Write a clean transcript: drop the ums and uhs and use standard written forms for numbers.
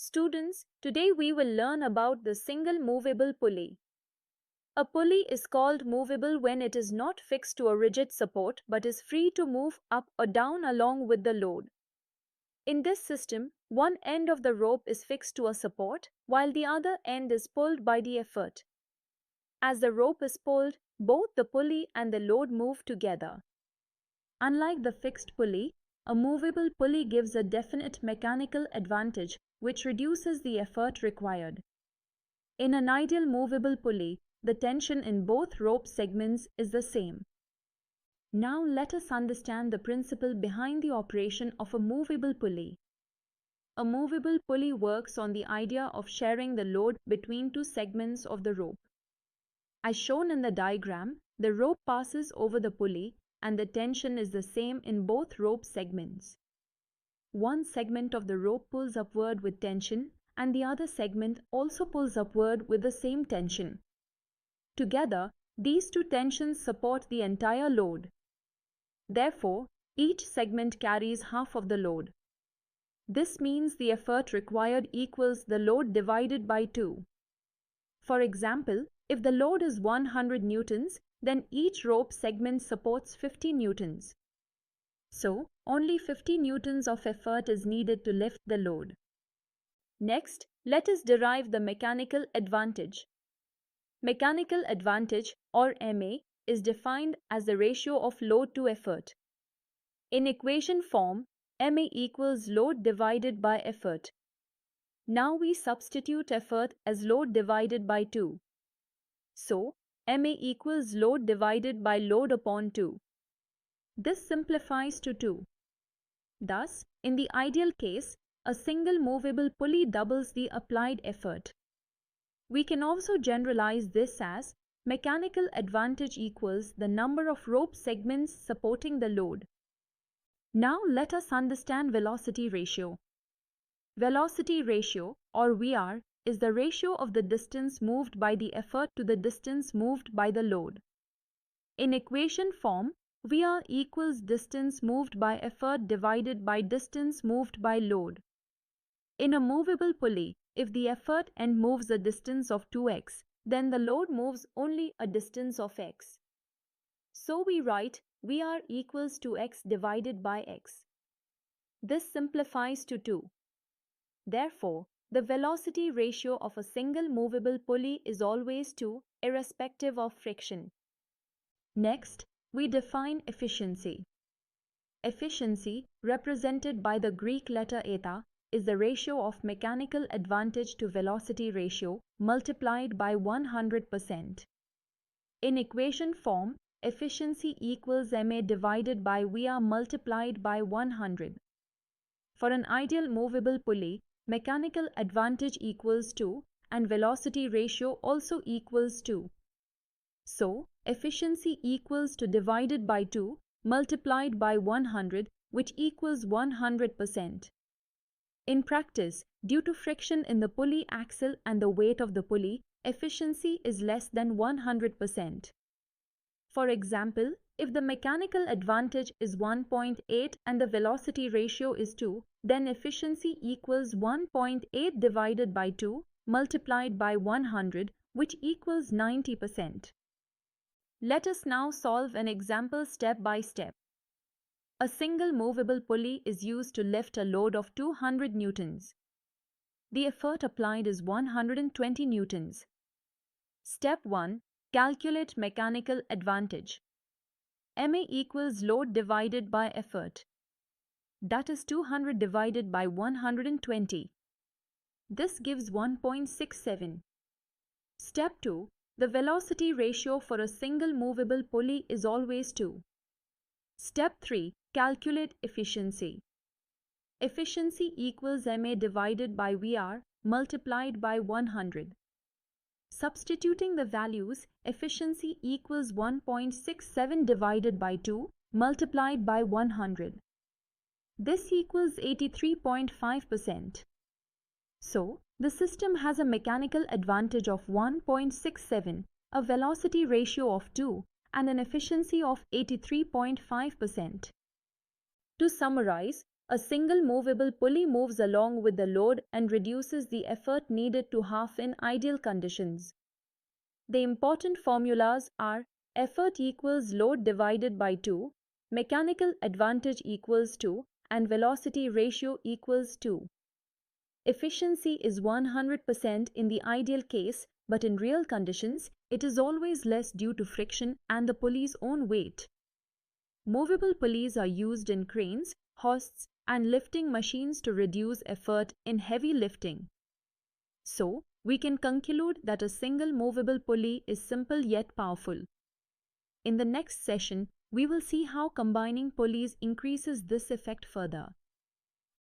Students, today we will learn about the single movable pulley. A pulley is called movable when it is not fixed to a rigid support but is free to move up or down along with the load. In this system, one end of the rope is fixed to a support while the other end is pulled by the effort. As the rope is pulled, both the pulley and the load move together. Unlike the fixed pulley, a movable pulley gives a definite mechanical advantage which reduces the effort required. In an ideal movable pulley, the tension in both rope segments is the same. Now let us understand the principle behind the operation of a movable pulley. A movable pulley works on the idea of sharing the load between two segments of the rope. As shown in the diagram, the rope passes over the pulley and the tension is the same in both rope segments. One segment of the rope pulls upward with tension and the other segment also pulls upward with the same tension. Together, these two tensions support the entire load. Therefore, each segment carries half of the load. This means the effort required equals the load divided by 2. For example, if the load is 100 newtons, then each rope segment supports 50 newtons. So, only 50 newtons of effort is needed to lift the load. Next, let us derive the mechanical advantage. Mechanical advantage, or MA, is defined as the ratio of load to effort. In equation form, MA equals load divided by effort. Now we substitute effort as load divided by 2. So, MA equals load divided by load upon 2. This simplifies to 2. Thus, in the ideal case, a single movable pulley doubles the applied effort. We can also generalize this as mechanical advantage equals the number of rope segments supporting the load. Now let us understand velocity ratio. Velocity ratio, or VR, is the ratio of the distance moved by the effort to the distance moved by the load. In equation form, VR equals distance moved by effort divided by distance moved by load. In a movable pulley, if the effort end moves a distance of 2x, then the load moves only a distance of x. So we write VR equals to x divided by x. This simplifies to 2. Therefore, the velocity ratio of a single movable pulley is always 2, irrespective of friction. Next, we define efficiency. Efficiency, represented by the Greek letter eta, is the ratio of mechanical advantage to velocity ratio multiplied by 100%. In equation form, efficiency equals MA divided by VR multiplied by 100. For an ideal movable pulley, mechanical advantage equals 2 and velocity ratio also equals 2. So, efficiency equals to divided by 2 multiplied by 100, which equals 100%. In practice, due to friction in the pulley axle and the weight of the pulley, efficiency is less than 100%. For example, if the mechanical advantage is 1.8 and the velocity ratio is 2, then efficiency equals 1.8 divided by 2 multiplied by 100, which equals 90%. Let us now solve an example step by step. A single movable pulley is used to lift a load of 200 newtons. The effort applied is 120 newtons. Step 1. Calculate mechanical advantage. MA equals load divided by effort. That is 200 divided by 120. This gives 1.67. Step 2. The velocity ratio for a single movable pulley is always 2. Step 3. Calculate efficiency. Efficiency equals MA divided by VR multiplied by 100. Substituting the values, efficiency equals 1.67 divided by 2 multiplied by 100. This equals 83.5%. So, the system has a mechanical advantage of 1.67, a velocity ratio of 2, and an efficiency of 83.5%. To summarize, A single movable pulley moves along with the load and reduces the effort needed to half in ideal conditions. The important formulas are effort equals load divided by 2, mechanical advantage equals 2, and velocity ratio equals 2. Efficiency is 100% in the ideal case, but in real conditions, it is always less due to friction and the pulley's own weight. Movable pulleys are used in cranes, hoists, and lifting machines to reduce effort in heavy lifting. So, we can conclude that a single movable pulley is simple yet powerful. In the next session, we will see how combining pulleys increases this effect further.